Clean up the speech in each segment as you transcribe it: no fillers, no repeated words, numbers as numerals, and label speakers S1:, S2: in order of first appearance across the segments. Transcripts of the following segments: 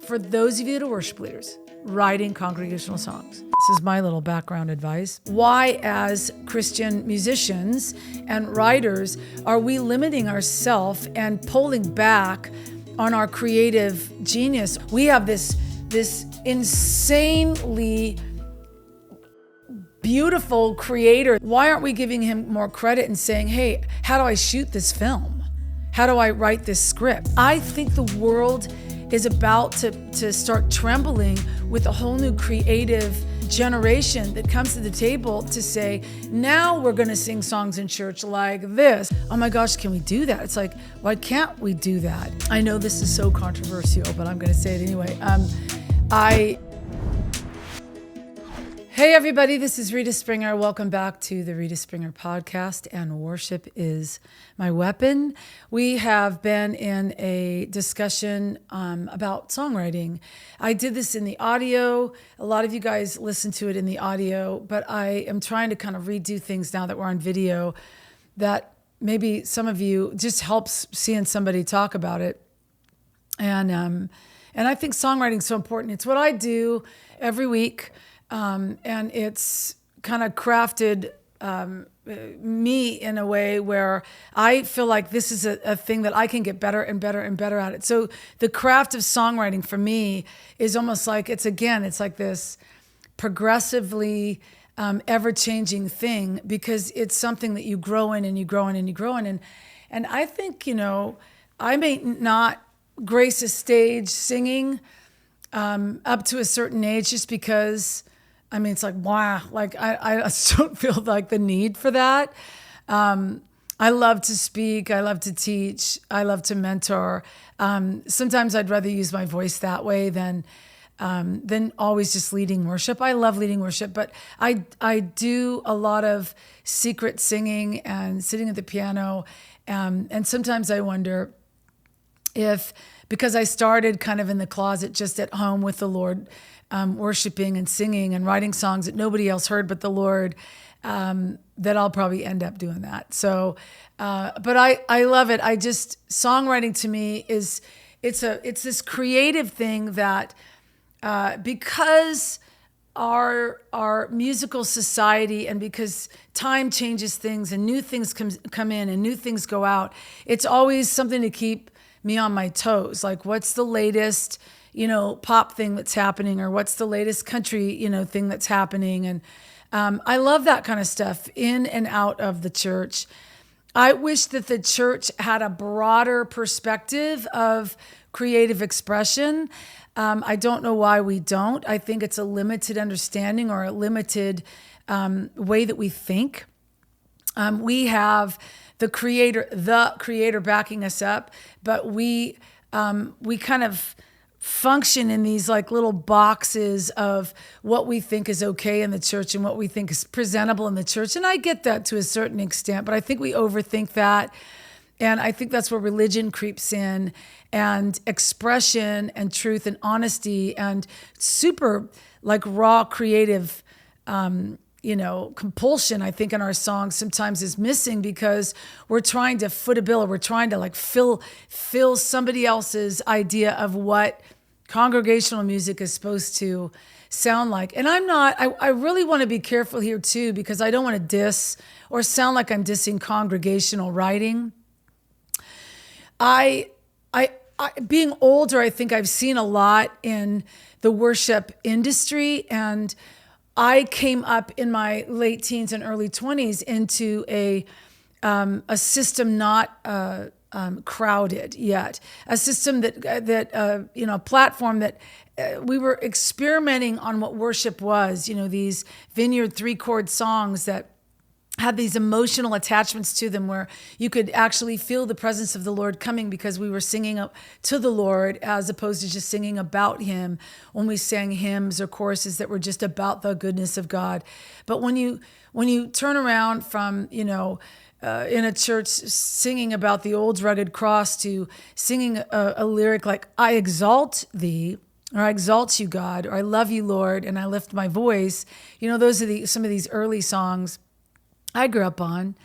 S1: for those of you that are worship leaders, writing congregational songs. This is my little background advice. Why, as Christian musicians and writers, are we limiting ourselves and pulling back on our creative genius? We have this insanely beautiful creator. Why aren't we giving him more credit and saying, hey, how do I shoot this film? How do I write this script? I think the world is about to start trembling with a whole new creative generation that comes to the table to say, now we're going to sing songs in church like this. Oh my gosh, can we do that? It's like, why can't we do that? I know this is so controversial, but I'm going to say it anyway. Hey everybody, this is Rita Springer. Welcome back to the Rita Springer podcast, and worship is my weapon. We have been in a discussion about songwriting. I did this in the audio. A lot of you guys listen to it in the audio, but I am trying to kind of redo things now that we're on video, that maybe some of you just helps seeing somebody talk about it. And I think songwriting is so important. It's what I do every week. And it's kind of crafted me in a way where I feel like this is a thing that I can get better and better and better at it. So the craft of songwriting for me is almost like it's like this progressively ever-changing thing, because it's something that you grow in and you grow in and you grow in. And I think, I may not grace a stage singing up to a certain age just because, it's like, wow, like I just don't feel like the need for that. I love to speak. I love to teach. I love to mentor. Sometimes I'd rather use my voice that way than always just leading worship. I love leading worship, but I do a lot of secret singing and sitting at the piano. And sometimes I wonder if, because I started kind of in the closet just at home with the Lord, worshiping and singing and writing songs that nobody else heard but the Lord, that I'll probably end up doing that. So, but I love it. Songwriting to me it's this creative thing that, because our musical society, and because time changes things and new things come in and new things go out, it's always something to keep me on my toes. Like, what's the latest, pop thing that's happening, or what's the latest country, thing that's happening. And I love that kind of stuff in and out of the church. I wish that the church had a broader perspective of creative expression. I don't know why we don't. I think it's a limited understanding or a limited way that we think. We have the creator backing us up, but we kind of function in these like little boxes of what we think is okay in the church and what we think is presentable in the church. And I get that to a certain extent, but I think we overthink that. And I think that's where religion creeps in, and expression and truth and honesty and super like raw creative, compulsion, I think, in our songs sometimes is missing, because we're trying to foot a bill, or we're trying to like fill somebody else's idea of what congregational music is supposed to sound like. And I really want to be careful here too, because I don't want to diss or sound like I'm dissing congregational writing. I being older, I think I've seen a lot in the worship industry, and I came up in my late teens and early 20s into a system not crowded yet, a system a platform that we were experimenting on what worship was. These vineyard 3-chord songs that had these emotional attachments to them, where you could actually feel the presence of the Lord coming because we were singing up to the Lord, as opposed to just singing about him when we sang hymns or choruses that were just about the goodness of God. But when you turn around from, in a church singing about the old rugged cross to singing a lyric like, I exalt thee, or I exalt you, God, or I love you, Lord, and I lift my voice. Those are some of these early songs I grew up on.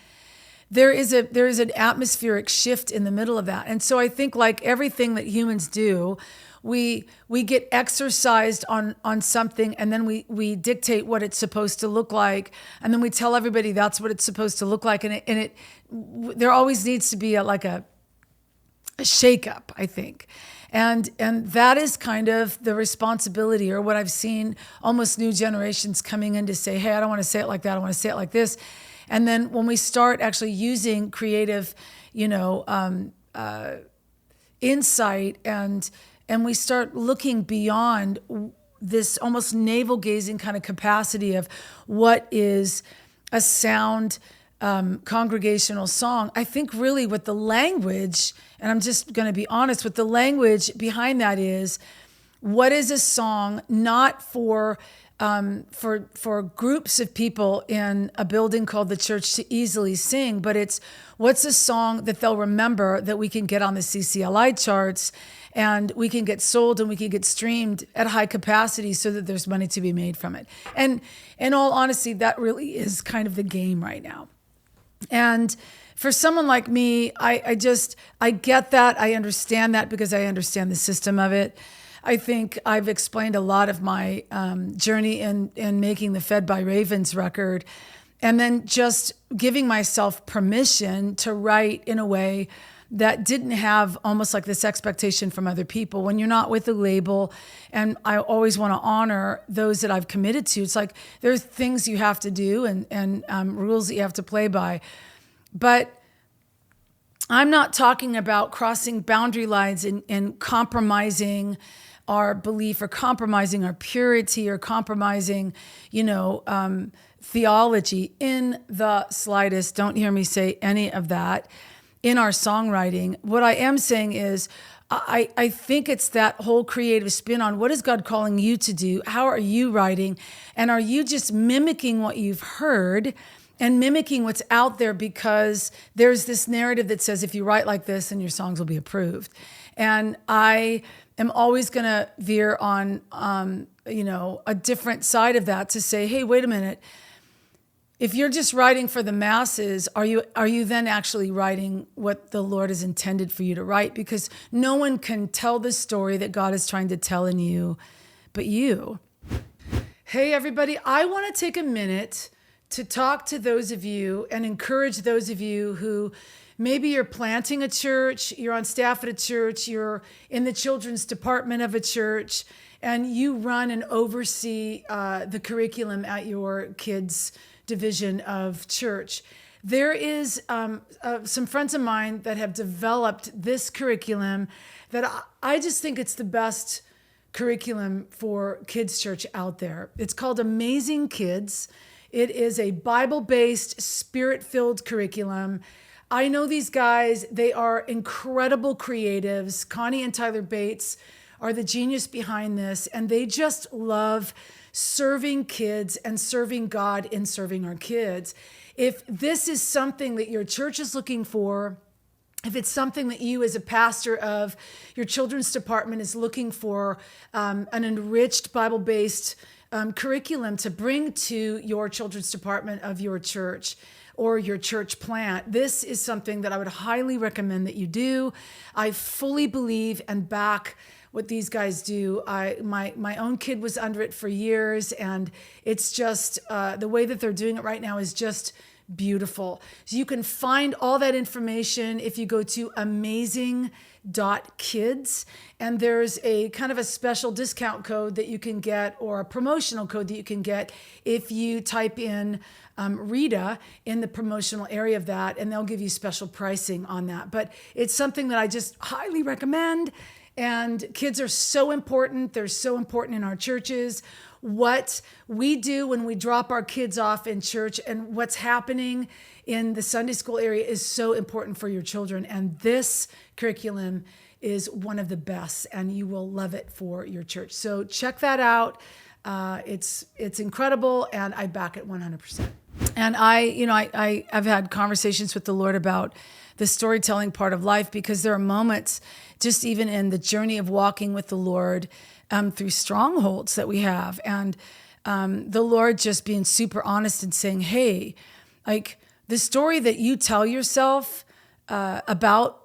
S1: there is an atmospheric shift in the middle of that. And so I think, like everything that humans do, we get exercised on something, and then we dictate what it's supposed to look like, and then we tell everybody that's what it's supposed to look like, and there always needs to be a shakeup, I think. And that is kind of the responsibility, or what I've seen almost new generations coming in to say, hey, I don't want to say it like that, I want to say it like this. And then when we start actually using creative, insight, and we start looking beyond this almost navel-gazing kind of capacity of what is a sound congregational song, I think really with the language, and I'm just going to be honest, with the language behind that is, what is a song not for groups of people in a building called the church to easily sing, but it's what's a song that they'll remember, that we can get on the CCLI charts, and we can get sold, and we can get streamed at high capacity so that there's money to be made from it. And in all honesty, that really is kind of the game right now. And for someone like me, I get that. I understand that because I understand the system of it. I think I've explained a lot of my journey in making the Fed by Ravens record, and then just giving myself permission to write in a way that didn't have almost like this expectation from other people. When you're not with a label, and I always want to honor those that I've committed to, it's like there's things you have to do and rules that you have to play by. But I'm not talking about crossing boundary lines and compromising our belief, or compromising our purity, or compromising, theology in the slightest. Don't hear me say any of that in our songwriting. What I am saying is, I think it's that whole creative spin on what is God calling you to do? How are you writing? And are you just mimicking what you've heard and mimicking what's out there because there's this narrative that says if you write like this, then your songs will be approved? And I am always going to veer on, a different side of that to say, hey, wait a minute. If you're just writing for the masses, are you then actually writing what the Lord has intended for you to write? Because no one can tell the story that God is trying to tell in you but you. Hey, everybody, I want to take a minute to talk to those of you and encourage those of you who maybe you're planting a church, you're on staff at a church, you're in the children's department of a church, and you run and oversee the curriculum at your kids' division of church. There is some friends of mine that have developed this curriculum that I just think it's the best curriculum for kids' church out there. It's called Amazing Kids. It is a Bible-based, spirit-filled curriculum. I know these guys. They are incredible creatives. Connie and Tyler Bates are the genius behind this, and they just love serving kids and serving God in serving our kids. If this is something that your church is looking for, if it's something that you as a pastor of your children's department is looking for, an enriched Bible-based curriculum to bring to your children's department of your church or your church plant, this is something that I would highly recommend that you do. I fully believe and back what these guys do. My own kid was under it for years, and it's just the way that they're doing it right now is just beautiful. So you can find all that information if you go to amazing.kids, and there's a kind of a special discount code that you can get, or a promotional code that you can get if you type in Rita in the promotional area of that, and they'll give you special pricing on that. But it's something that I just highly recommend. And kids are so important. They're so important in our churches. What we do when we drop our kids off in church and what's happening in the Sunday school area is so important for your children. And this curriculum is one of the best, and you will love it for your church. So check that out. It's incredible, and I back it 100%. And I've had conversations with the Lord about the storytelling part of life, because there are moments just even in the journey of walking with the Lord through strongholds that we have. And the Lord just being super honest and saying, hey, like the story that you tell yourself about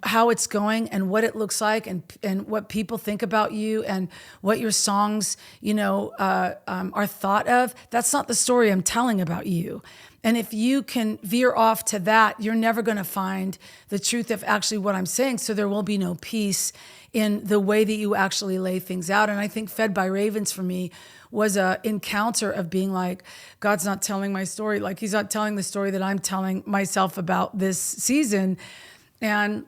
S1: how it's going and what it looks like and what people think about you and what your songs, are thought of, that's not the story I'm telling about you. And if you can veer off to that, you're never going to find the truth of actually what I'm saying. So there will be no peace in the way that you actually lay things out. And I think Fed by Ravens for me was an encounter of being like, God's not telling my story. Like he's not telling the story that I'm telling myself about this season. And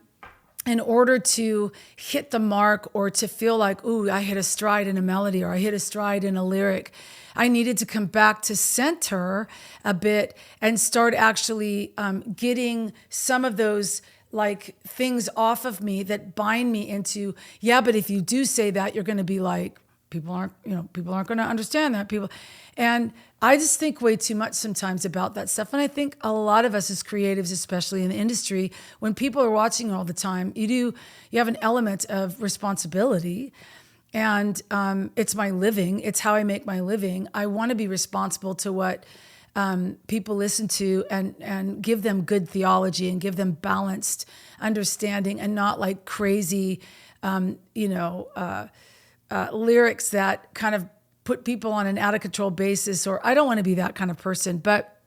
S1: in order to hit the mark or to feel like, ooh, I hit a stride in a melody or I hit a stride in a lyric, I needed to come back to center a bit and start actually getting some of those like things off of me that bind me into, yeah, but if you do say that, you're going to be like, people aren't going to understand that. And I just think way too much sometimes about that stuff. And I think a lot of us as creatives, especially in the industry, when people are watching all the time, you have an element of responsibility. And it's my living. It's how I make my living. I want to be responsible to what people listen to and give them good theology and give them balanced understanding and not like crazy, lyrics that kind of put people on an out of control basis, or I don't want to be that kind of person, but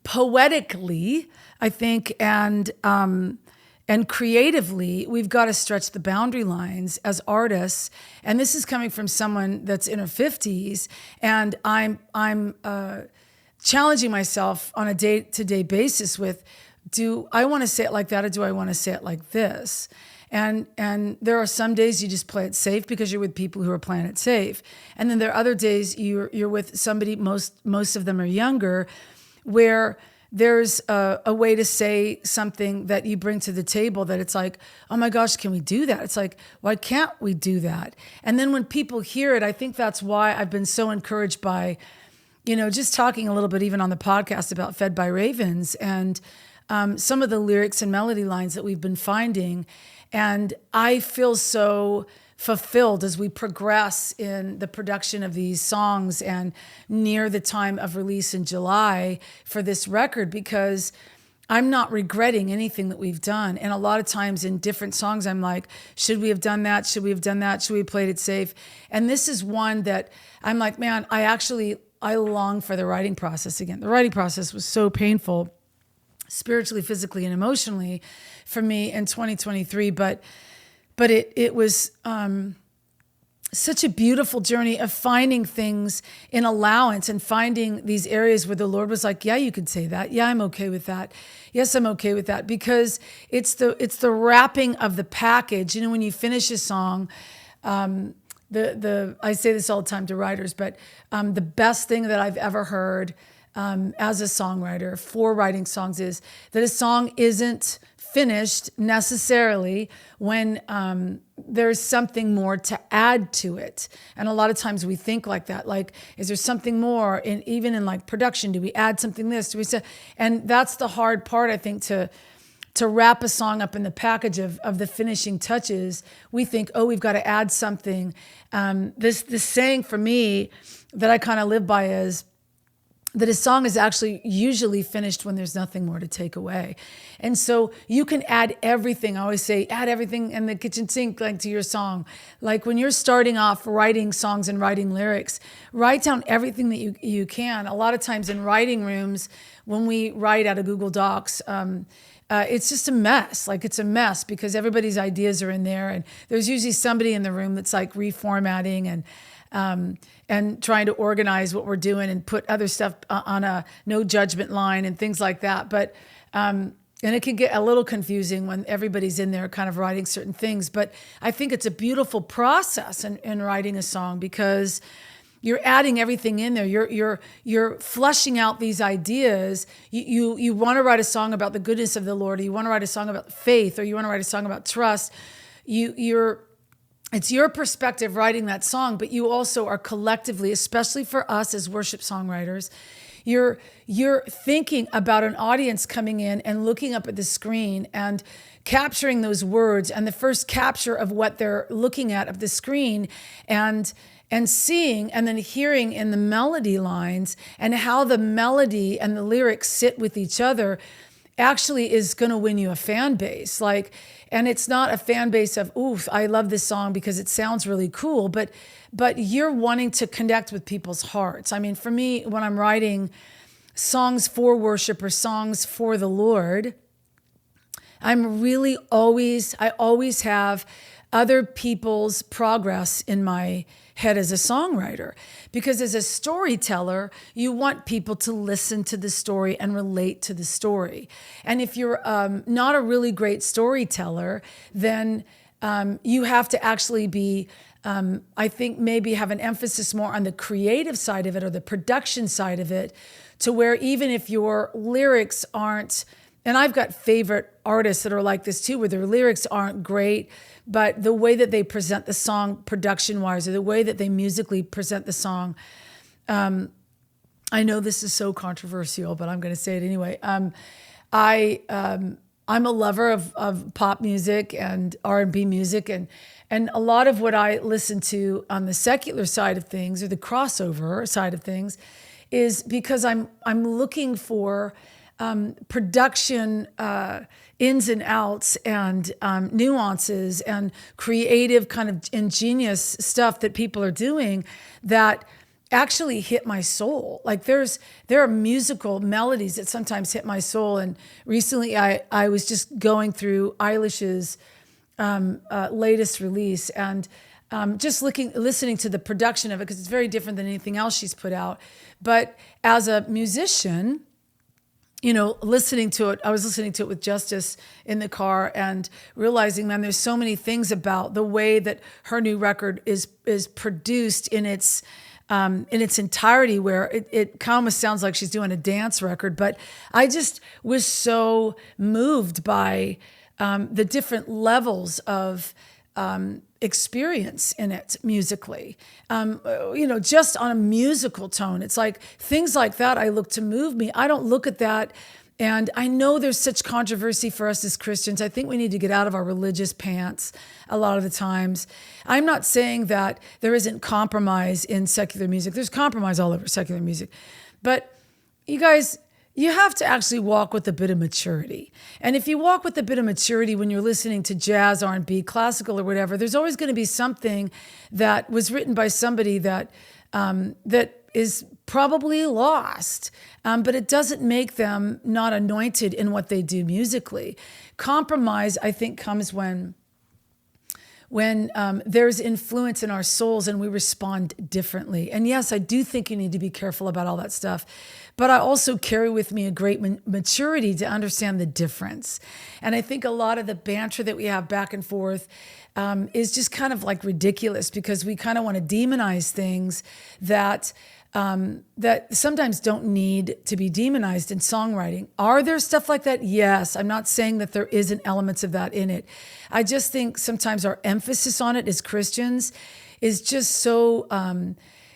S1: poetically, I think, and creatively, we've got to stretch the boundary lines as artists. And this is coming from someone that's in her 50s, and I'm challenging myself on a day-to-day basis with, do I want to say it like that, or do I want to say it like this? And there are some days you just play it safe because you're with people who are playing it safe. And then there are other days you're with somebody, most of them are younger, where there's a way to say something that you bring to the table that it's like, oh my gosh, can we do that? It's like, why can't we do that? And then when people hear it, I think that's why I've been so encouraged by, just talking a little bit even on the podcast about Fed by Ravens and some of the lyrics and melody lines that we've been finding. And I feel so fulfilled as we progress in the production of these songs and near the time of release in July for this record, because I'm not regretting anything that we've done. And a lot of times in different songs, I'm like, should we have done that? Should we have done that? Should we have played it safe? And this is one that I'm like, man, I long for the writing process again. The writing process was so painful, spiritually, physically, and emotionally for me in 2023. But it was such a beautiful journey of finding things in allowance and finding these areas where the Lord was like, yeah, you could say that. Yeah, I'm okay with that. Yes, I'm okay with that, because it's the wrapping of the package. When you finish a song, I say this all the time to writers, but the best thing that I've ever heard as a songwriter for writing songs is that a song isn't finished necessarily when there's something more to add to it. And a lot of times we think like that, like, is there something more? Even in like production, do we add something this? Do we say? And that's the hard part, I think, to wrap a song up in the package of the finishing touches. We think, oh, we've got to add something. This saying for me that I kind of live by is that a song is actually usually finished when there's nothing more to take away. And so you can add everything. I always say, add everything in the kitchen sink, like, to your song. Like when you're starting off writing songs and writing lyrics, write down everything that you can. A lot of times in writing rooms, when we write out of Google Docs, it's just a mess. Like, it's a mess because everybody's ideas are in there. And there's usually somebody in the room that's like reformatting and trying to organize what we're doing and put other stuff on a no judgment line and things like that. But, and it can get a little confusing when everybody's in there kind of writing certain things. But I think it's a beautiful process in writing a song, because you're adding everything in there. You're fleshing out these ideas. You want to write a song about the goodness of the Lord, or you want to write a song about faith, or you want to write a song about trust. It's your perspective writing that song, but you also are collectively, especially for us as worship songwriters, you're thinking about an audience coming in and looking up at the screen and capturing those words and the first capture of what they're looking at of the screen and seeing and then hearing in the melody lines and how the melody and the lyrics sit with each other actually is going to win you a fan base. And it's not a fan base of, oof, I love this song because it sounds really cool, but you're wanting to connect with people's hearts. I mean, for me, when I'm writing songs for worship or songs for the Lord, I always have other people's progress in my head as a songwriter, because as a storyteller, you want people to listen to the story and relate to the story. And if you're not a really great storyteller, then you have to actually be, I think maybe have an emphasis more on the creative side of it or the production side of it, to where even if your lyrics aren't, and I've got favorite artists that are like this too, where their lyrics aren't great, but the way that they present the song production-wise, or the way that they musically present the song, I know this is so controversial, but I'm going to say it anyway. I'm a lover of pop music and R&B music, and a lot of what I listen to on the secular side of things, or the crossover side of things, is because I'm looking for production ins and outs and nuances and creative kind of ingenious stuff that people are doing that actually hit my soul. Like there are musical melodies that sometimes hit my soul. And recently I was just going through Eilish's latest release and just listening to the production of it, because it's very different than anything else she's put out. But as a musician, listening to it, I was listening to it with Justice in the car and realizing, man, there's so many things about the way that her new record is produced in its entirety, where it kind of almost sounds like she's doing a dance record. But I just was so moved by the different levels of experience in it musically, just on a musical tone. It's like things like that I look to move me. I don't look at that. And I know there's such controversy for us as Christians. I think we need to get out of our religious pants a lot of the times. I'm not saying that there isn't compromise in secular music. There's compromise all over secular music. But you guys, you have to actually walk with a bit of maturity. And if you walk with a bit of maturity when you're listening to jazz, R&B, classical, or whatever, there's always going to be something that was written by somebody that is probably lost, but it doesn't make them not anointed in what they do musically. Compromise, I think, comes when there's influence in our souls and we respond differently. And yes, I do think you need to be careful about all that stuff, but I also carry with me a great maturity to understand the difference. And I think a lot of the banter that we have back and forth is just kind of like ridiculous, because we kind of want to demonize things that sometimes don't need to be demonized in songwriting. Are there stuff like that? Yes. I'm not saying that there isn't elements of that in it. I just think sometimes our emphasis on it as Christians is just so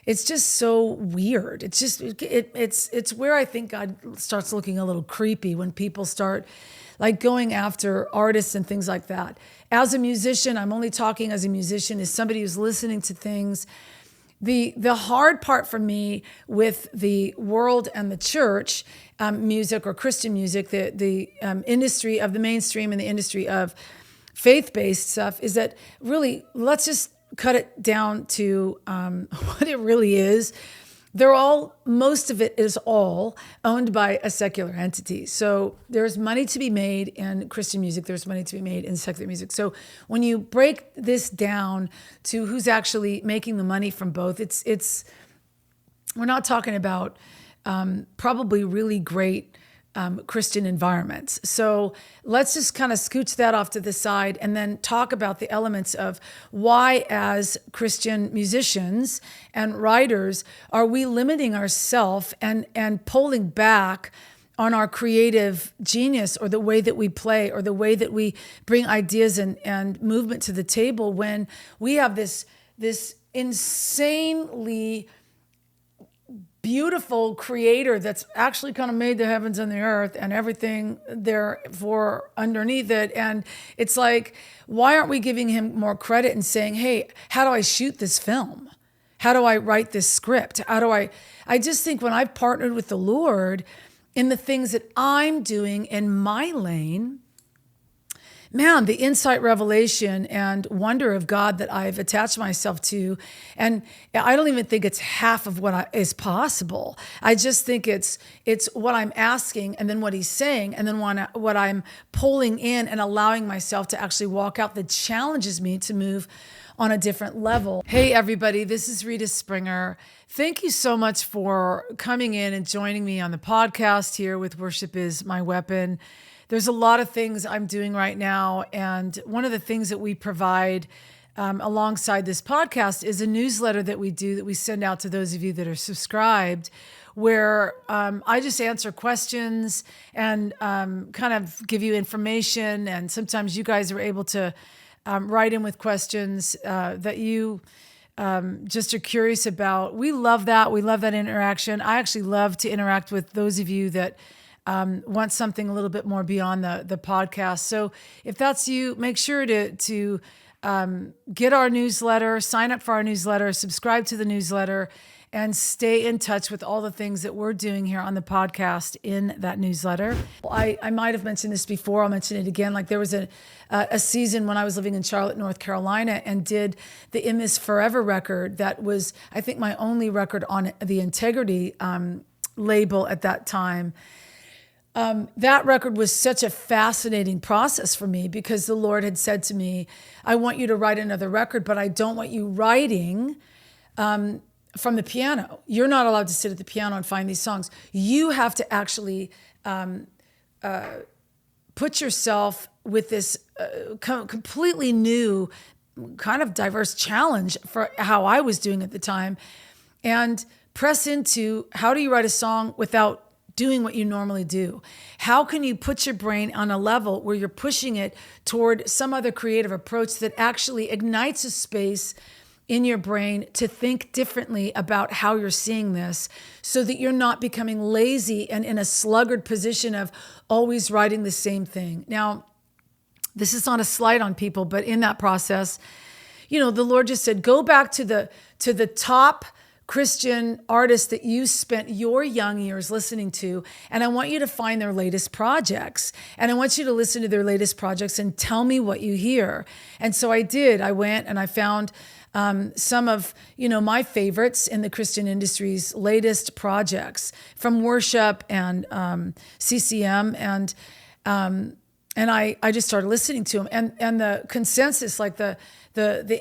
S1: it's just so weird. It's where I think God starts looking a little creepy when people start like going after artists and things like that. As a musician, I'm only talking as a musician, as somebody who's listening to things. The hard part for me with the world and the church music, or Christian music, the industry of the mainstream and the industry of faith-based stuff, is that really, let's just cut it down to what it really is. Most of it is all owned by a secular entity. So there's money to be made in Christian music. There's money to be made in secular music. So when you break this down to who's actually making the money from both, we're not talking about probably really great Christian environments. So let's just kind of scooch that off to the side and then talk about the elements of why, as Christian musicians and writers, are we limiting ourselves and pulling back on our creative genius, or the way that we play, or the way that we bring ideas and movement to the table, when we have this insanely beautiful creator that's actually kind of made the heavens and the earth and everything therefore underneath it. And it's like, why aren't we giving him more credit and saying, hey, how do I shoot this film? How do I write this script? I just think when I've partnered with the Lord in the things that I'm doing in my lane, man, the insight, revelation, and wonder of God that I've attached myself to, and I don't even think it's half of what is possible. I just think it's what I'm asking, and then what He's saying, and then what I'm pulling in and allowing myself to actually walk out that challenges me to move on a different level. Hey, everybody, this is Rita Springer. Thank you so much for coming in and joining me on the podcast here with Worship is My Weapon. There's a lot of things I'm doing right now, and one of the things that we provide alongside this podcast is a newsletter that we do that we send out to those of you that are subscribed, where I just answer questions and kind of give you information, and sometimes you guys are able to write in with questions that you just are curious about. We love that. We love that interaction. I actually love to interact with those of you that want something a little bit more beyond the podcast. So if that's you, make sure to get our newsletter, sign up for our newsletter, subscribe to the newsletter, and stay in touch with all the things that we're doing here on the podcast in that newsletter. I might have mentioned this before. I'll mention it again. Like there was a season when I was living in Charlotte, North Carolina, and did the In This Forever record. That was, I think, my only record on the Integrity label at that time. That record was such a fascinating process for me because the Lord had said to me, I want you to write another record, but I don't want you writing from the piano. You're not allowed to sit at the piano and find these songs. You have to actually put yourself with this completely new, kind of diverse challenge for how I was doing at the time, and press into how do you write a song without doing what you normally do? How can you put your brain on a level where you're pushing it toward some other creative approach that actually ignites a space in your brain to think differently about how you're seeing this, so that you're not becoming lazy and in a sluggard position of always writing the same thing. Now, this is not a slight on people, but in that process, the Lord just said, go back to the top Christian artists that you spent your young years listening to, and I want you to find their latest projects, and I want you to listen to their latest projects and tell me what you hear. And so I did. I went and I found some of my favorites in the Christian industry's latest projects from worship and CCM, and I just started listening to them, and the consensus, like the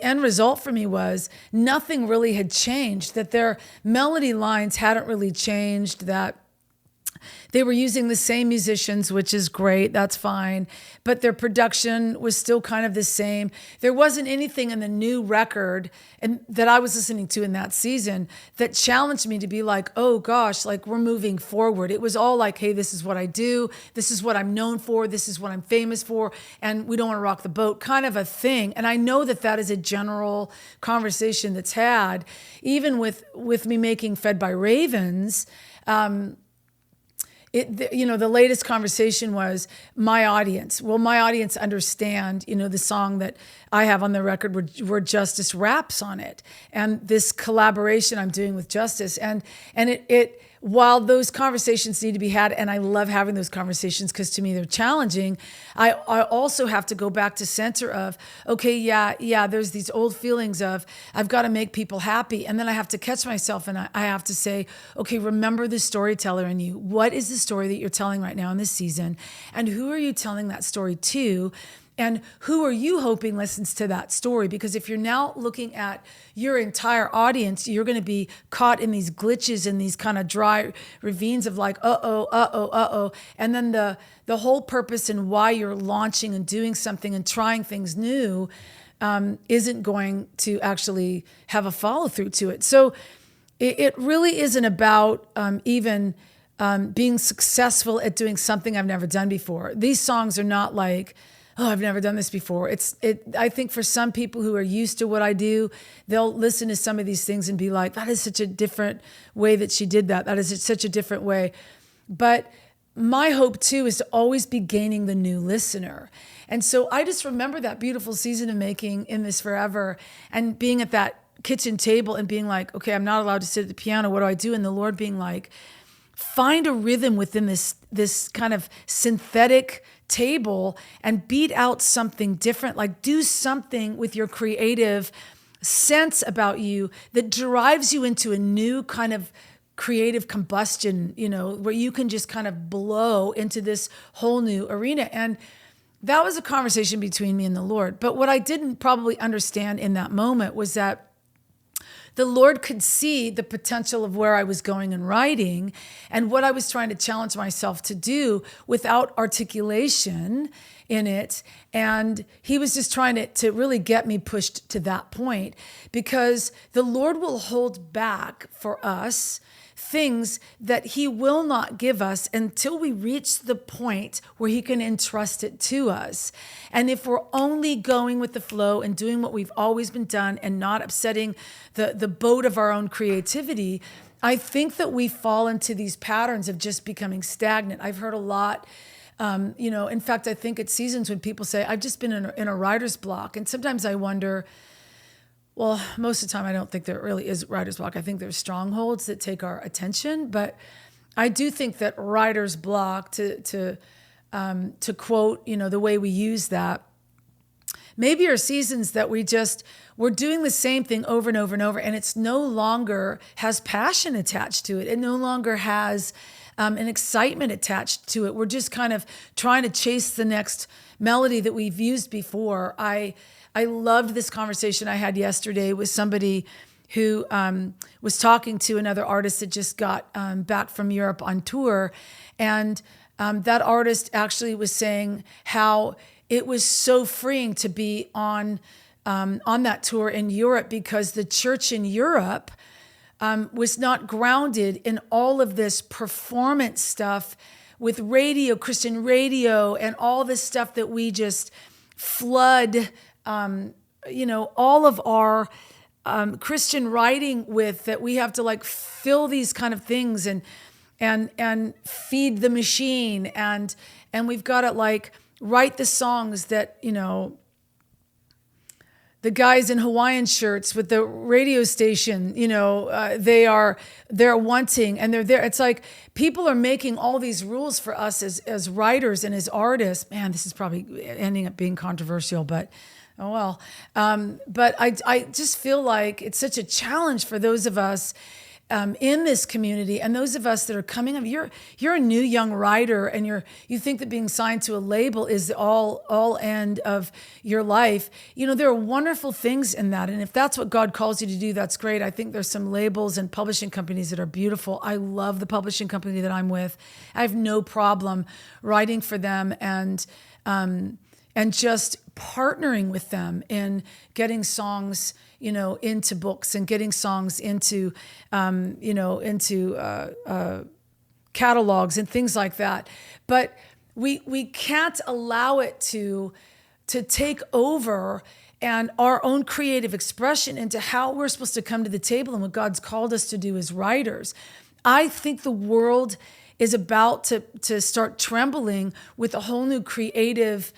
S1: end result for me was nothing really had changed, that their melody lines hadn't really changed, that they were using the same musicians, which is great, that's fine, but their production was still kind of the same. There wasn't anything in the new record and that I was listening to in that season that challenged me to be like, oh gosh, like we're moving forward. It was all like, hey, this is what I do, this is what I'm known for, this is what I'm famous for, and we don't want to rock the boat, kind of a thing. And I know that is a general conversation that's had, even with Mimicking Fed by Ravens. The latest conversation was my audience. Will my audience understand, the song that I have on the record where Justice raps on it, and this collaboration I'm doing with Justice, and it while those conversations need to be had, and I love having those conversations because to me they're challenging, I also have to go back to center of, okay, yeah, there's these old feelings of I've got to make people happy, and then I have to catch myself and I have to say, okay, remember the storyteller in you. What is the story that you're telling right now in this season, and who are you telling that story to? And who are you hoping listens to that story? Because if you're now looking at your entire audience, you're going to be caught in these glitches and these kind of dry ravines of like, uh-oh. And then the whole purpose and why you're launching and doing something and trying things new isn't going to actually have a follow through to it. So it really isn't about even being successful at doing something I've never done before. These songs are not like, oh, I've never done this before. I think for some people who are used to what I do, they'll listen to some of these things and be like, that is such a different way that she did that. That is such a different way. But my hope too is to always be gaining the new listener. And so I just remember that beautiful season of making In This Forever and being at that kitchen table and being like, okay, I'm not allowed to sit at the piano. What do I do? And the Lord being like, find a rhythm within this kind of synthetic table and beat out something different. Like do something with your creative sense about you that drives you into a new kind of creative combustion, where you can just kind of blow into this whole new arena. And that was a conversation between me and the Lord. But what I didn't probably understand in that moment was that the Lord could see the potential of where I was going in writing and what I was trying to challenge myself to do without articulation in it. And he was just trying to really get me pushed to that point, because the Lord will hold back for us things that he will not give us until we reach the point where he can entrust it to us. And if we're only going with the flow and doing what we've always been done and not upsetting the boat of our own creativity, I think that we fall into these patterns of just becoming stagnant. I've heard a lot, in fact, I think at seasons when people say, I've just been in a writer's block. And sometimes I wonder, well, most of the time, I don't think there really is writer's block. I think there's strongholds that take our attention. But I do think that writer's block, to quote, the way we use that, maybe are seasons that we're doing the same thing over and over and over, and it's no longer has passion attached to it. It no longer has an excitement attached to it. We're just kind of trying to chase the next melody that we've used before. I loved this conversation I had yesterday with somebody who was talking to another artist that just got back from Europe on tour. And that artist actually was saying how it was so freeing to be on that tour in Europe, because the church in Europe was not grounded in all of this performance stuff with radio, Christian radio, and all this stuff that we just flood all of our Christian writing with, that we have to like fill these kind of things and feed the machine, and we've got to like write the songs that, the guys in Hawaiian shirts with the radio station, they're wanting, and they're there. It's like people are making all these rules for us as writers and as artists. Man, this is probably ending up being controversial, but oh well. But I just feel like it's such a challenge for those of us in this community, and those of us that are coming up. You're a new young writer, and you think that being signed to a label is the all end of your life. There are wonderful things in that, and if that's what God calls you to do, that's great. I think there's some labels and publishing companies that are beautiful. I love the publishing company that I'm with. I have no problem writing for them and just partnering with them in getting songs, into books, and getting songs into catalogs and things like that. But we can't allow it to take over and our own creative expression into how we're supposed to come to the table and what God's called us to do as writers. I think the world is about to start trembling with a whole new creative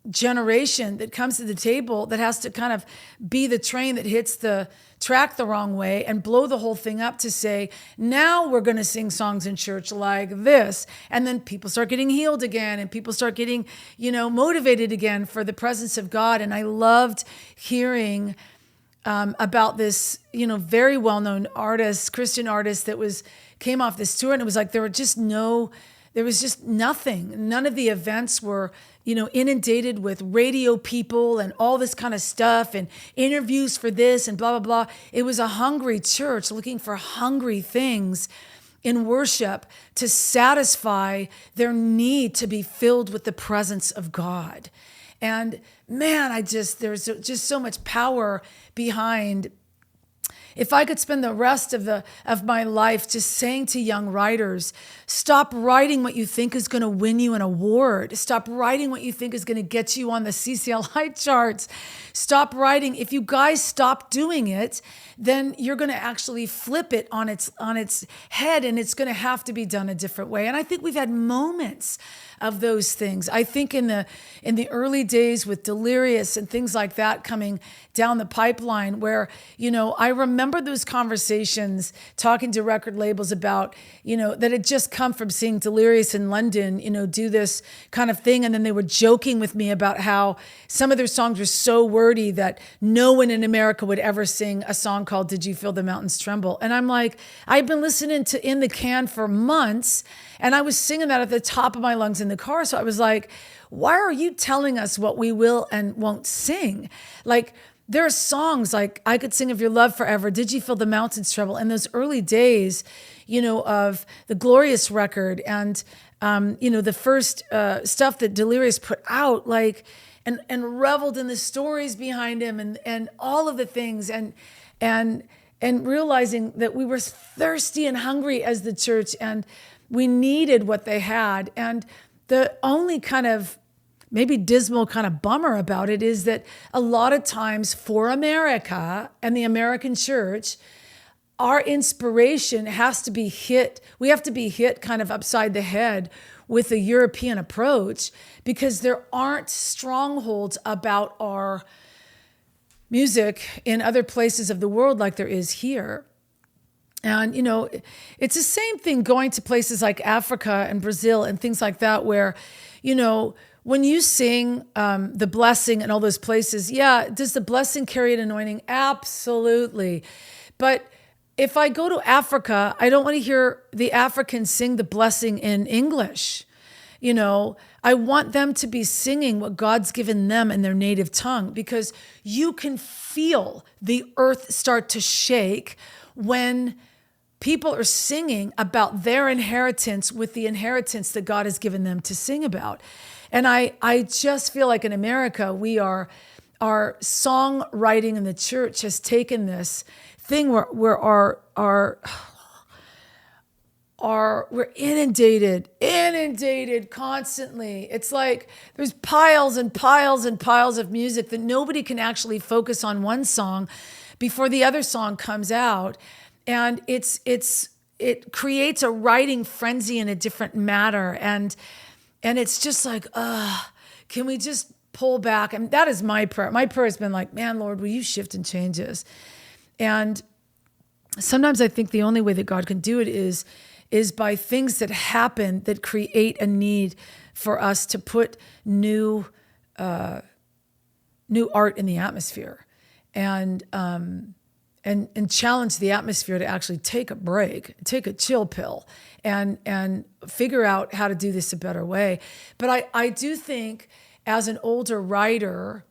S1: generation that comes to the table, that has to kind of be the train that hits the track the wrong way and blow the whole thing up to say, now we're going to sing songs in church like this. And then people start getting healed again, and people start getting, motivated again for the presence of God. And I loved hearing about this, very well-known artist, Christian artist that came off this tour, and it was like there was just nothing. None of the events were, inundated with radio people and all this kind of stuff and interviews for this and blah, blah, blah. It was a hungry church looking for hungry things in worship to satisfy their need to be filled with the presence of God. And man, there's just so much power behind if I could spend the rest of my life just saying to young writers, stop writing what you think is going to win you an award. Stop writing what you think is going to get you on the CCLI charts. Stop writing. If you guys stop doing it, then you're going to actually flip it on its head, and it's going to have to be done a different way. And I think we've had moments of those things. I think in the early days with Delirious and things like that coming down the pipeline, where, I remember those conversations talking to record labels about, that had just come from seeing Delirious in London, do this kind of thing. And then they were joking with me about how some of their songs were so wordy that no one in America would ever sing a song called Did You Feel the Mountains Tremble? And I'm like, I've been listening to In the Can for months, and I was singing that at the top of my lungs in the car. So I was like, why are you telling us what we will and won't sing? Like, there are songs like I Could Sing of Your Love Forever, Did You Feel the Mountains Tremble? In those early days, of the Glorious record and, the first stuff that Delirious put out, like, and reveled in the stories behind him and all of the things and realizing that we were thirsty and hungry as the church and we needed what they had. And the only kind of maybe dismal kind of bummer about it is that a lot of times for America and the American church, our inspiration has to be hit. We have to be hit kind of upside the head with a European approach because there aren't strongholds about our music in other places of the world like there is here. And, it's the same thing going to places like Africa and Brazil and things like that, where, when you sing the blessing and all those places, yeah, does the blessing carry an anointing? Absolutely. But if I go to Africa, I don't want to hear the Africans sing the blessing in English. I want them to be singing what God's given them in their native tongue, because you can feel the earth start to shake when people are singing about their inheritance with the inheritance that God has given them to sing about. And I just feel like in America, our songwriting in the church has taken this thing where we're inundated constantly. It's like there's piles and piles and piles of music that nobody can actually focus on one song before the other song comes out. And it creates a writing frenzy in a different matter. And it's just like, can we just pull back? And that is my prayer. My prayer has been like, man, Lord, will you shift and change this? And sometimes I think the only way that God can do it is by things that happen that create a need for us to put new art in the atmosphere and challenge the atmosphere to actually take a break, take a chill pill and figure out how to do this a better way. But I do think as an older writer,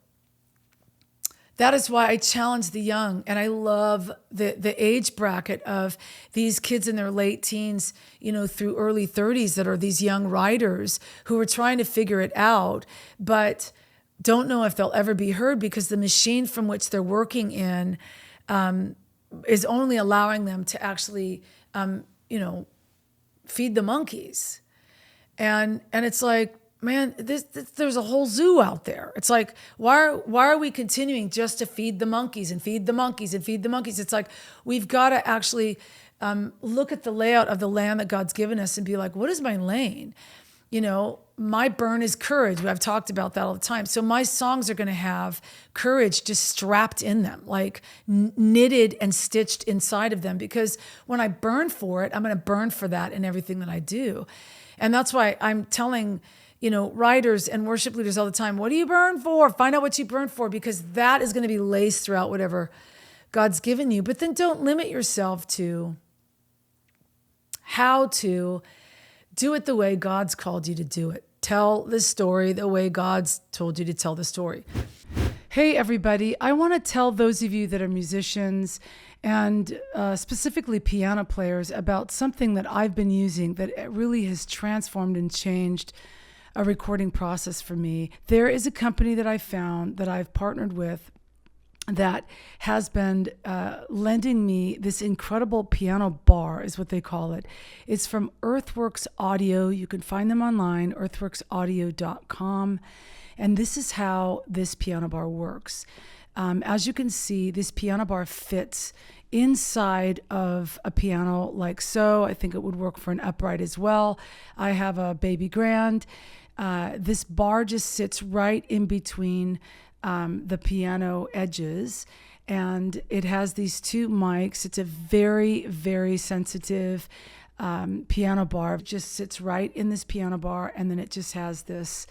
S1: that is why I challenge the young, and I love the age bracket of these kids in their late teens, through early 30s that are these young writers who are trying to figure it out, but don't know if they'll ever be heard because the machine from which they're working in is only allowing them to actually, feed the monkeys. And it's like, man, there's a whole zoo out there. It's like, why are we continuing just to feed the monkeys and feed the monkeys and feed the monkeys? It's like, we've got to actually look at the layout of the land that God's given us and be like, what is my lane? My burn is courage. I've talked about that all the time. So my songs are going to have courage just strapped in them, like knitted and stitched inside of them, because when I burn for it, I'm going to burn for that in everything that I do. And that's why I'm telling writers and worship leaders all the time, what do you burn for? Find out what you burn for, because that is going to be laced throughout whatever God's given you. But then don't limit yourself to how to do it the way God's called you to do it. Tell the story the way God's told you to tell the story. Hey, everybody. I want to tell those of you that are musicians and specifically piano players about something that I've been using that really has transformed and changed a recording process for me. There is a company that I found that I've partnered with that has been lending me this incredible piano bar, is what they call it. It's from Earthworks Audio. You can find them online, earthworksaudio.com. And this is how this piano bar works. As you can see, this piano bar fits inside of a piano like so. I think it would work for an upright as well. I have a baby grand. This bar just sits right in between the piano edges, and it has these two mics. It's a very, very sensitive piano bar. It just sits right in this piano bar, and then it just has this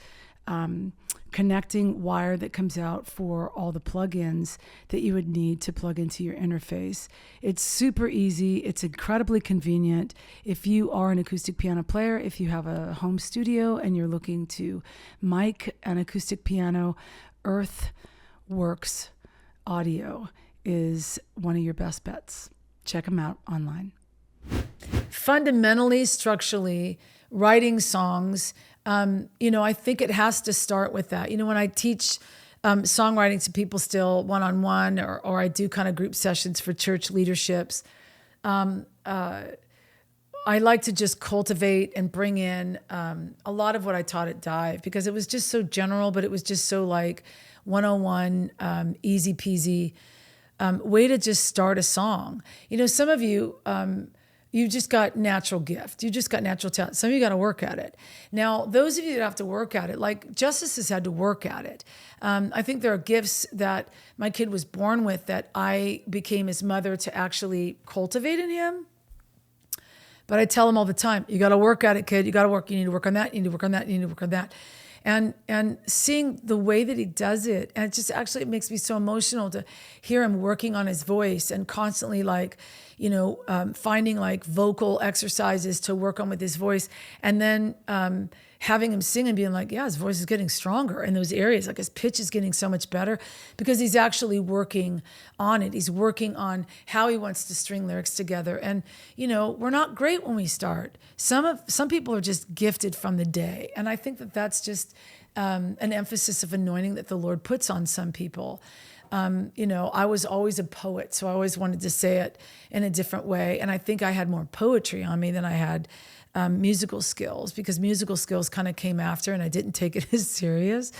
S1: connecting wire that comes out for all the plugins that you would need to plug into your interface. It's super easy. It's incredibly convenient. If you are an acoustic piano player, if you have a home studio and you're looking to mic an acoustic piano, Earthworks Audio is one of your best bets. Check them out online. Fundamentally, structurally, writing songs, I think it has to start with that. When I teach songwriting to people still one-on-one, or I do kind of group sessions for church leaderships, I like to just cultivate and bring in a lot of what I taught at Dive, because it was just so general, but it was just so like 101, easy peasy way to just start a song. Some of you, you just got natural gift. You just got natural talent. Some of you got to work at it. Now, those of you that have to work at it, like Justice has had to work at it. I think there are gifts that my kid was born with that I became his mother to actually cultivate in him. But I tell him all the time, you got to work at it, kid. You got to work. You need to work on that. You need to work on that. You need to work on that. And seeing the way that he does it, and it makes me so emotional to hear him working on his voice and constantly finding like vocal exercises to work on with his voice, and then having him sing and being like, yeah, his voice is getting stronger in those areas. Like his pitch is getting so much better because he's actually working on it. He's working on how he wants to string lyrics together. And, we're not great when we start. Some people are just gifted from the day. And I think that that's just an emphasis of anointing that the Lord puts on some people. I was always a poet, so I always wanted to say it in a different way. And I think I had more poetry on me than I had musical skills, because musical skills kind of came after, and I didn't take it as serious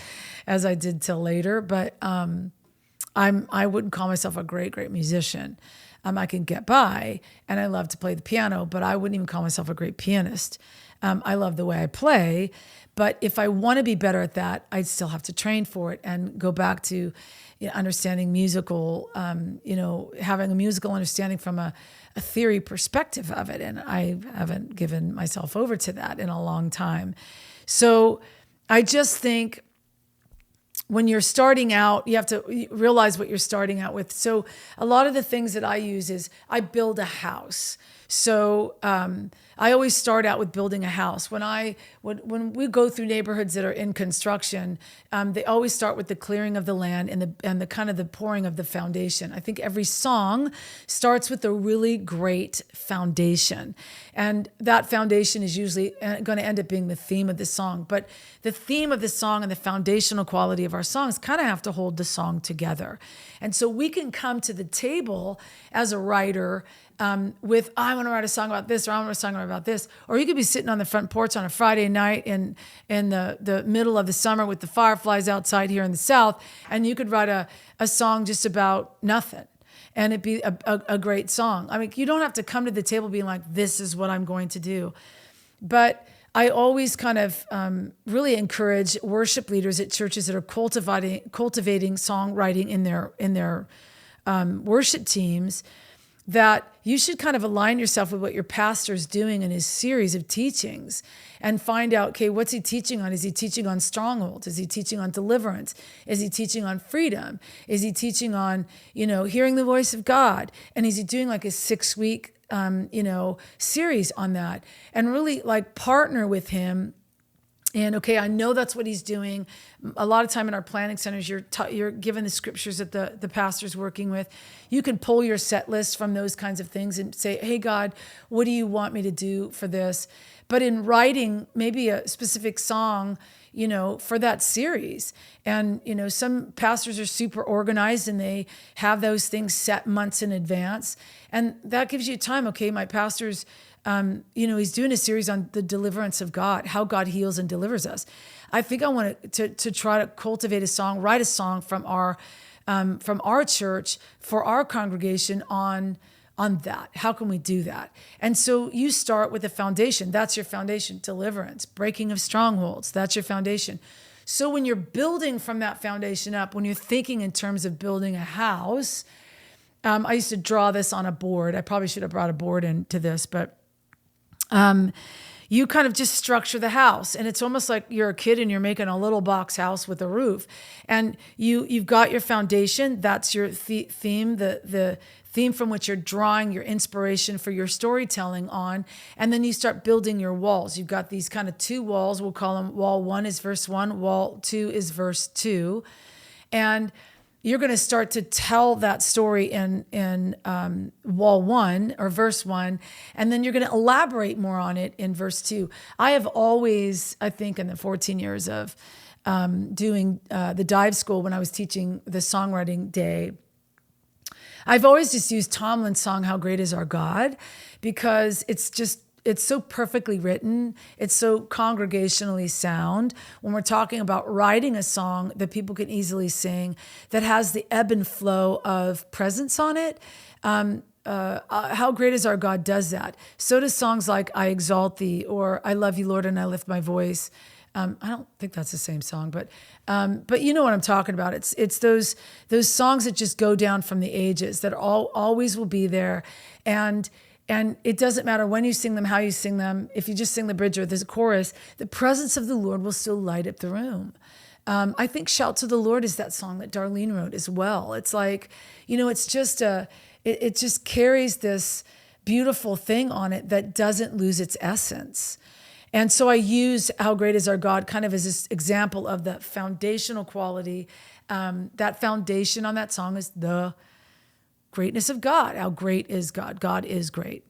S1: as I did till later. But I wouldn't call myself a great musician. I can get by, and I love to play the piano, but I wouldn't even call myself a great pianist. I love the way I play, but if I want to be better at that, I'd still have to train for it and go back to understanding musical, having a musical understanding from a theory perspective of it. And I haven't given myself over to that in a long time. So I just think when you're starting out, you have to realize what you're starting out with. So a lot of the things that I use is I build a house. So I always start out with building a house. When we go through neighborhoods that are in construction, they always start with the clearing of the land and the kind of the pouring of the foundation. I think every song starts with a really great foundation, and that foundation is usually going to end up being the theme of the song. But the theme of the song and the foundational quality of our songs kind of have to hold the song together. And so we can come to the table as a writer with, I want to write a song about this, or I want to write a song about this. Or you could be sitting on the front porch on a Friday night in the middle of the summer with the fireflies outside here in the South, and you could write a song just about nothing, and it'd be a great song. I mean, you don't have to come to the table being like, this is what I'm going to do. But I always kind of really encourage worship leaders at churches that are cultivating songwriting in their worship teams, that you should kind of align yourself with what your pastor's doing in his series of teachings and find out, okay, what's he teaching on? Is he teaching on strongholds? Is he teaching on deliverance? Is he teaching on freedom? Is he teaching on, hearing the voice of God? And is he doing like a 6-week, series on that? And really like partner with him. And okay, I know that's what he's doing. A lot of time in our planning centers, you're given the scriptures that the pastor's working with. You can pull your set list from those kinds of things and say, hey, God, what do you want me to do for this? But in writing maybe a specific song, for that series. And, some pastors are super organized and they have those things set months in advance. And that gives you time. Okay, my pastor's, he's doing a series on the deliverance of God, how God heals and delivers us. I think I want to try to cultivate a song, write a song from our church for our congregation on that. How can we do that? And so you start with the foundation. That's your foundation. Deliverance, breaking of strongholds. That's your foundation. So when you're building from that foundation up, when you're thinking in terms of building a house, I used to draw this on a board. I probably should have brought a board into this, but you kind of just structure the house. And it's almost like you're a kid and you're making a little box house with a roof. And you've got your foundation. That's your theme, the theme from which you're drawing your inspiration for your storytelling on. And then you start building your walls. You've got these kind of two walls. We'll call them wall 1 is verse 1, wall 2 is verse 2. And you're going to start to tell that story in wall 1 or verse 1, and then you're going to elaborate more on it in verse 2. I have always, I think in the 14 years of doing the dive school when I was teaching the songwriting day, I've always just used Tomlin's song, How Great Is Our God, because it's so perfectly written. It's so congregationally sound. When we're talking about writing a song that people can easily sing, that has the ebb and flow of presence on it, How Great Is Our God does that. So does songs like I Exalt Thee or I Love You, Lord, and I Lift My Voice. I don't think that's the same song, but you know what I'm talking about. It's those songs that just go down from the ages that always will be there. And it doesn't matter when you sing them, how you sing them. If you just sing the bridge or the chorus, the presence of the Lord will still light up the room. I think Shout to the Lord is that song that Darlene wrote as well. It's like, it's just it just carries this beautiful thing on it that doesn't lose its essence. And so I use How Great Is Our God kind of as this example of the foundational quality. That foundation on that song is the greatness of God. How great is God? God is great.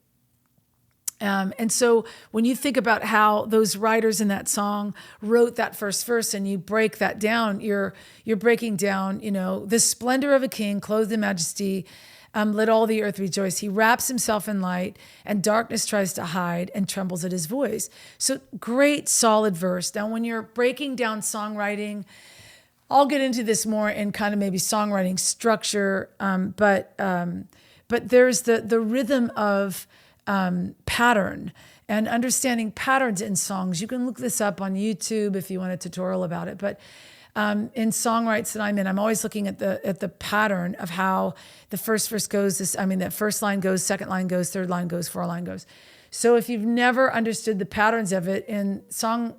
S1: And so when you think about how those writers in that song wrote that first verse and you break that down, you're breaking down, the splendor of a king clothed in majesty, let all the earth rejoice. He wraps himself in light and darkness tries to hide and trembles at his voice. So great, solid verse. Now, when you're breaking down songwriting, I'll get into this more in kind of maybe songwriting structure, but there's the rhythm of pattern and understanding patterns in songs. You can look this up on YouTube if you want a tutorial about it. But in songwrites that I'm in, I'm always looking at the pattern of how the first verse goes. That first line goes, second line goes, third line goes, fourth line goes. So if you've never understood the patterns of it in song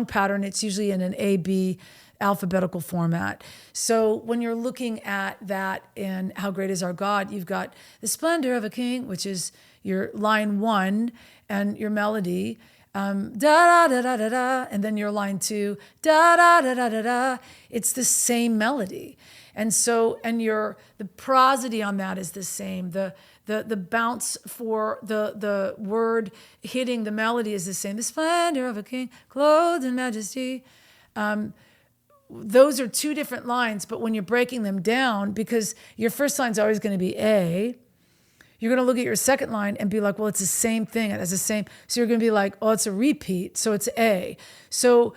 S1: pattern, it's usually in an A-B alphabetical format. So when you're looking at that in How Great Is Our God, you've got the splendor of a king, which is your line 1 and your melody, da da da da da da, and then your line 2, da da da da da da. It's the same melody, and the prosody on that is the same. The bounce for the word hitting the melody is the same. The splendor of a king, clothed in majesty. Those are two different lines, but when you're breaking them down, because your first line is always going to be A, you're going to look at your second line and be like, well, it's the same thing. It has the same. So you're going to be like, oh, it's a repeat. So it's A. So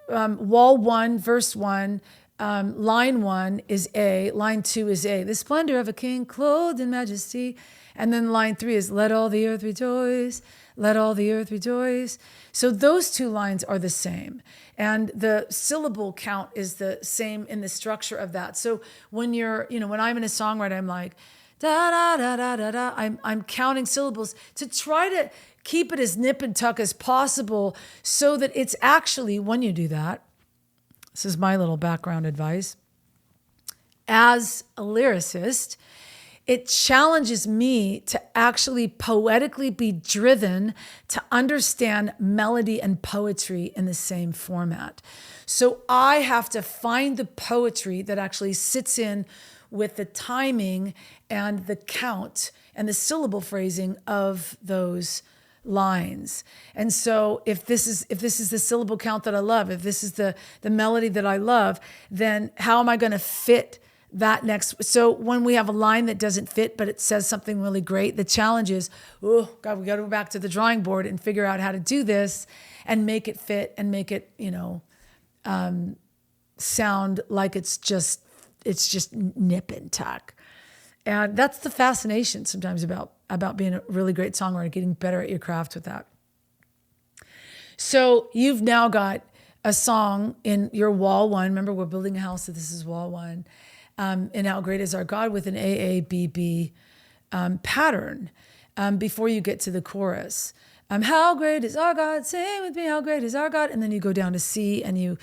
S1: wall 1, verse 1, line 1 is A. Line 2 is A. The splendor of a king clothed in majesty. And then line 3 is let all the earth rejoice. Let all the earth rejoice. So those two lines are the same. And the syllable count is the same in the structure of that. So when when I'm in a songwriter, I'm like, da da da da da da. I'm counting syllables to try to keep it as nip and tuck as possible so that it's actually, when you do that, this is my little background advice, as a lyricist, it challenges me to actually poetically be driven to understand melody and poetry in the same format. So I have to find the poetry that actually sits in with the timing and the count and the syllable phrasing of those lines. And so if this is the syllable count that I love, if this is the melody that I love, then how am I going to fit that next? So when we have a line that doesn't fit, but it says something really great, the challenge is, oh God, we got to go back to the drawing board and figure out how to do this and make it fit and make it, sound like it's just nip and tuck. And that's the fascination sometimes about being a really great songwriter, getting better at your craft with that. So you've now got a song in your wall one. Remember, we're building a house, so this is wall one. And How Great Is Our God with an AABB pattern before you get to the chorus. How great is our God? Sing with me, how great is our God? And then you go down to C and you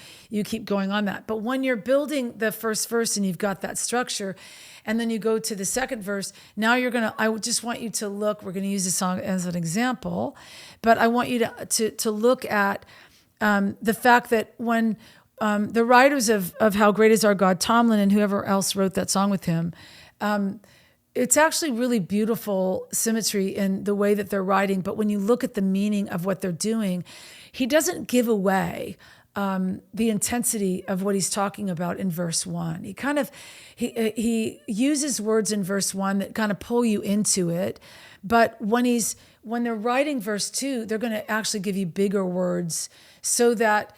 S1: keep going on that. But when you're building the first verse and you've got that structure, and then you go to the second verse, now I just want you to look, we're going to use this song as an example, but I want you to look at the fact that when the writers of How Great Is Our God, Tomlin and whoever else wrote that song with him, it's actually really beautiful symmetry in the way that they're writing. But when you look at the meaning of what they're doing, he doesn't give away the intensity of what he's talking about in verse 1. He uses words in verse 1 that kind of pull you into it. But when they're writing verse 2, they're going to actually give you bigger words so that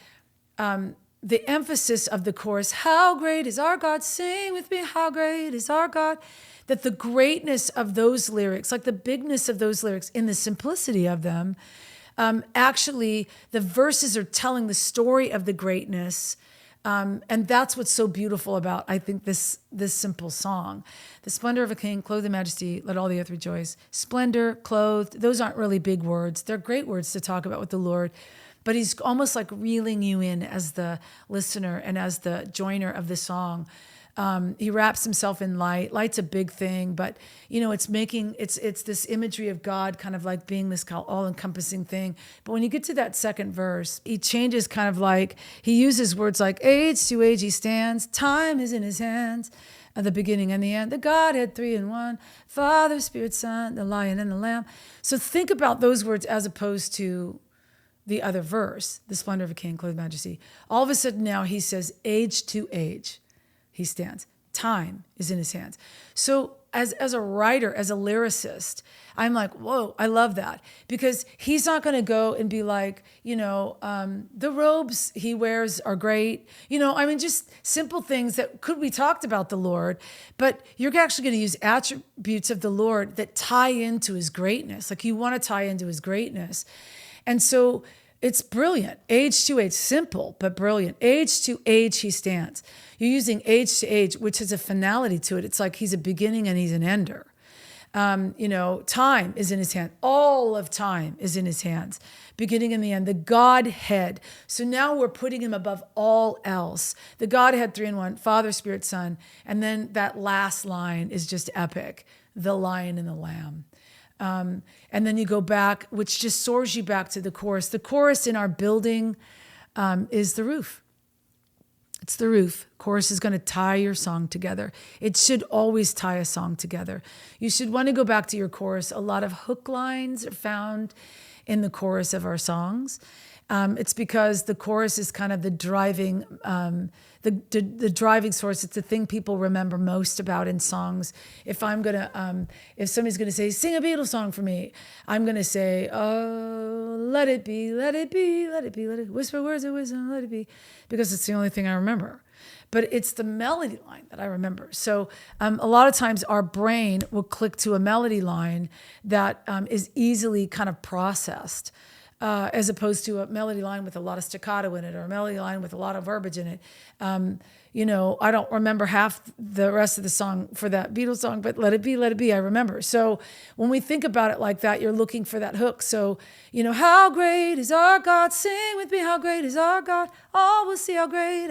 S1: the emphasis of the chorus, how great is our God, sing with me, how great is our God, that the greatness of those lyrics, like the bigness of those lyrics in the simplicity of them, actually the verses are telling the story of the greatness. And that's what's so beautiful about, I think, this simple song. The splendor of a king, clothed in majesty, let all the earth rejoice. Splendor, clothed, those aren't really big words. They're great words to talk about with the Lord. But he's almost like reeling you in as the listener and as the joiner of the song. He wraps himself in light. Light's a big thing, but it's this imagery of God kind of like being this all-encompassing thing. But when you get to that second verse, he changes kind of like, he uses words like age to age he stands, time is in his hands, at the beginning and the end, the Godhead 3 in 1, Father, Spirit, Son, the Lion and the Lamb. So think about those words as opposed to the other verse, the splendor of a king, clothed in majesty. All of a sudden now he says age to age he stands. Time is in his hands. So as a writer, as a lyricist, I'm like, whoa, I love that. Because he's not going to go and be like, the robes he wears are great. Just simple things that could be talked about the Lord, but you're actually going to use attributes of the Lord that tie into his greatness. Like you want to tie into his greatness. And so it's brilliant. Age to age, simple, but brilliant. Age to age he stands. You're using age to age, which has a finality to it. It's like he's a beginning and he's an ender. Time is in his hand. All of time is in his hands, beginning and the end. The Godhead. So now we're putting him above all else. The Godhead 3 in 1, Father, Spirit, Son. And then that last line is just epic. The Lion and the Lamb. And then you go back, which just soars you back to the chorus. The chorus in our building is the roof. It's the roof. Chorus is going to tie your song together. It should always tie a song together. You should want to go back to your chorus. A lot of hook lines are found in the chorus of our songs. It's because the chorus is kind of the driving, the driving source. It's the thing people remember most about in songs. If somebody's gonna say, sing a Beatles song for me, I'm gonna say, oh, let it be, let it be, let it be, let it whisper words of wisdom, let it be, because it's the only thing I remember. But it's the melody line that I remember. So a lot of times our brain will click to a melody line that is easily kind of processed. As opposed to a melody line with a lot of staccato in it or a melody line with a lot of verbiage in it. I don't remember half the rest of the song for that Beatles song, but let it be, I remember. So when we think about it like that, you're looking for that hook. So, how great is our God? Sing with me, how great is our God? All will see how great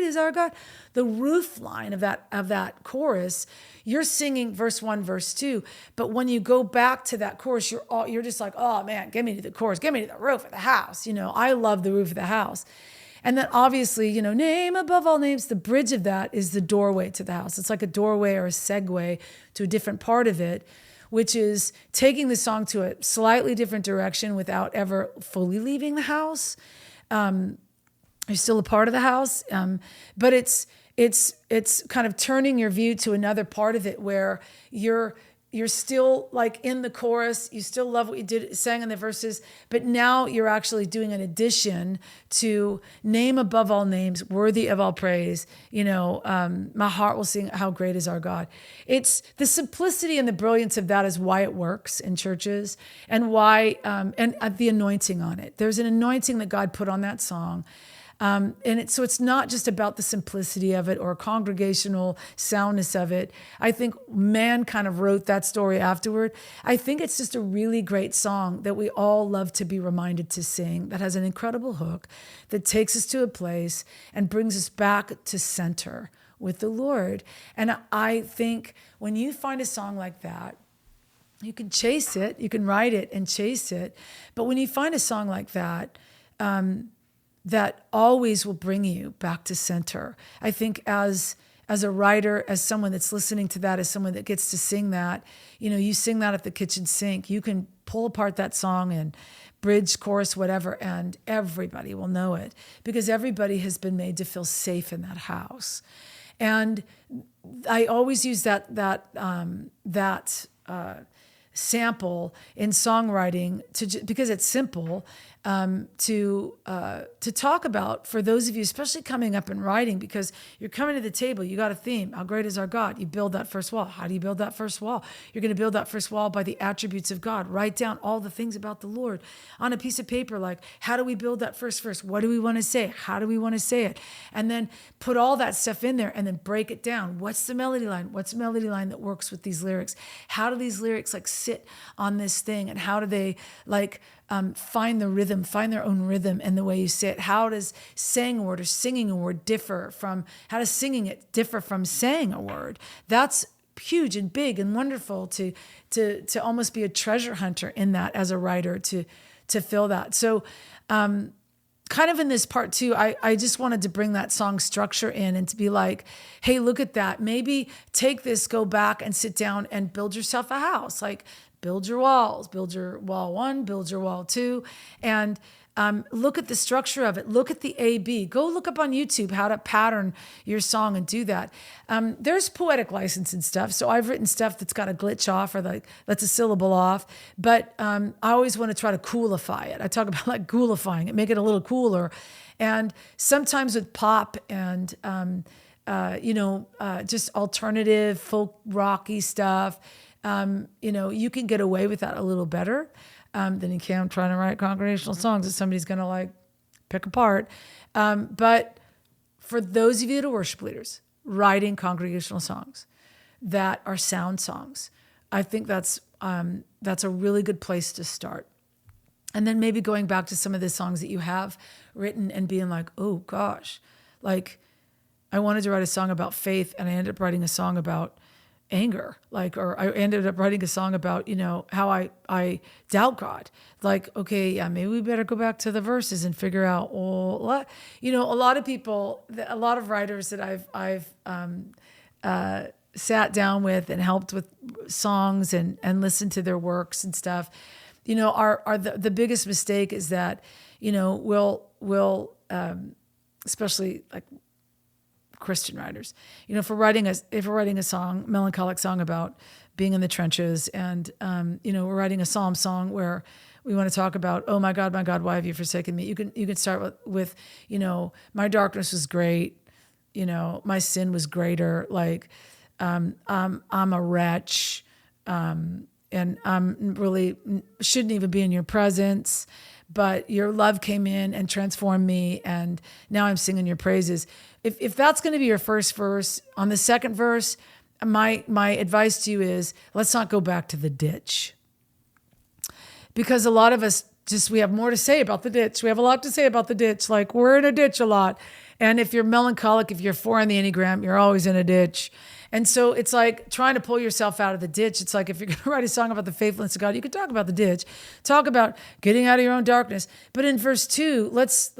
S1: is our God. The roof line of that chorus, you're singing verse 1, verse 2, but when you go back to that chorus, you're just like, oh man, get me to the chorus, get me to the roof of the house. I love the roof of the house. And then obviously, name above all names, the bridge of that is the doorway to the house. It's like a doorway or a segue to a different part of it, which is taking the song to a slightly different direction without ever fully leaving the house. You're still a part of the house, but it's kind of turning your view to another part of it where you're still like in the chorus, you still love what you sang in the verses, but now you're actually doing an addition to name above all names, worthy of all praise. My heart will sing how great is our God. It's the simplicity and the brilliance of that is why it works in churches and why, and the anointing on it. There's an anointing that God put on that song. So it's not just about the simplicity of it or congregational soundness of it. I think man kind of wrote that story afterward. I think it's just a really great song that we all love to be reminded to sing, that has an incredible hook that takes us to a place and brings us back to center with the Lord. And I think when you find a song like that, you can chase it, you can write it and chase it. But when you find a song like that, that always will bring you back to center. I think as a writer, as someone that's listening to that, as someone that gets to sing that, you sing that at the kitchen sink, you can pull apart that song and bridge, chorus, whatever, and everybody will know it because everybody has been made to feel safe in that house. And I always use that sample in songwriting because it's simple to talk about for those of you, especially coming up and writing, because you're coming to the table, you got a theme. How great is our God? You build that first wall. How do you build that first wall? You're going to build that first wall by the attributes of God. Write down all the things about the Lord on a piece of paper. Like, how do we build that first verse? What do we want to say? How do we want to say it? And then put all that stuff in there and then break it down. What's the melody line? What's the melody line that works with these lyrics? How do these lyrics sit on this thing? And how do they find the rhythm, find their own rhythm in the way you say it? How does saying a word or singing a word differ from, how does singing it differ from saying a word? That's huge and big and wonderful to almost be a treasure hunter in that as a writer to fill that. So kind of in this part too, I just wanted to bring that song structure in and to be like, hey, look at that. Maybe take this, go back and sit down and build yourself a house. Like, build your walls, build your wall 1, build your wall 2, and look at the structure of it. Look at the A-B. Go look up on YouTube how to pattern your song and do that. There's poetic license and stuff. So I've written stuff that's got a glitch off or that's a syllable off. But I always want to try to coolify it. I talk about like coolifying it, make it a little cooler. And sometimes with pop and just alternative folk rocky stuff, you can get away with that a little better than you can trying to write congregational songs that somebody's going to pick apart. But for those of you that are worship leaders, writing congregational songs that are sound songs, I think that's a really good place to start. And then maybe going back to some of the songs that you have written and being like, oh gosh, I wanted to write a song about faith and I ended up writing a song about anger, or I ended up writing a song about, how I doubt God. Okay, yeah, maybe we better go back to the verses and figure out, a lot of people, a lot of writers that I've sat down with and helped with songs and listened to their works and stuff, are the biggest mistake is that, we'll especially Christian writers, if we're writing a song, melancholic song about being in the trenches, and we're writing a psalm song where we want to talk about, oh my God, why have you forsaken me? You can start with my darkness was great, my sin was greater, I'm a wretch, and I'm really shouldn't even be in your presence, but your love came in and transformed me, and now I'm singing your praises. If that's going to be your first verse, on the second verse, my advice to you is let's not go back to the ditch. Because a lot of us we have more to say about the ditch. We have a lot to say about the ditch. We're in a ditch a lot. And if you're melancholic, if you're 4 on the Enneagram, you're always in a ditch. And so it's like trying to pull yourself out of the ditch. It's like if you're going to write a song about the faithfulness of God, you could talk about the ditch, talk about getting out of your own darkness. But in verse 2, let's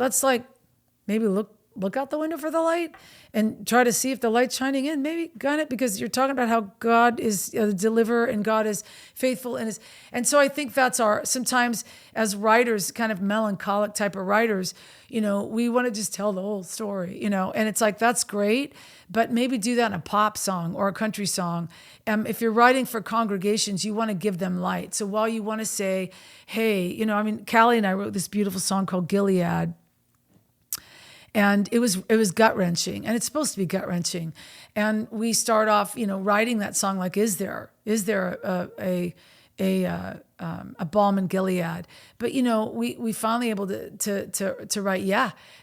S1: maybe look look out the window for the light and try to see if the light's shining in. Maybe gun it, because you're talking about how God is a deliverer and God is faithful. And so I think that's sometimes as writers, kind of melancholic type of writers, we want to just tell the whole story, and it's like, that's great, but maybe do that in a pop song or a country song. If you're writing for congregations, you want to give them light. So while you want to say, hey, Callie and I wrote this beautiful song called Gilead, and it was gut-wrenching, and it's supposed to be gut-wrenching. And we start off, writing that song like, is there a balm in Gilead? But we finally able to write,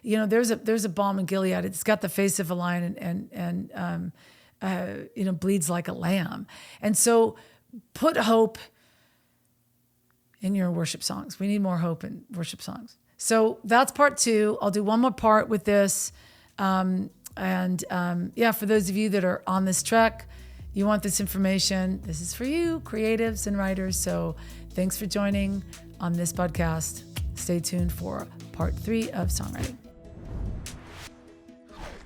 S1: there's a balm in Gilead. It's got the face of a lion and bleeds like a lamb. And so put hope in your worship songs. We need more hope in worship songs. So that's part 2. I'll do one more part with this. For those of you that are on this trek, you want this information, this is for you, creatives and writers. So thanks for joining on this podcast. Stay tuned for part 3 of Songwriting.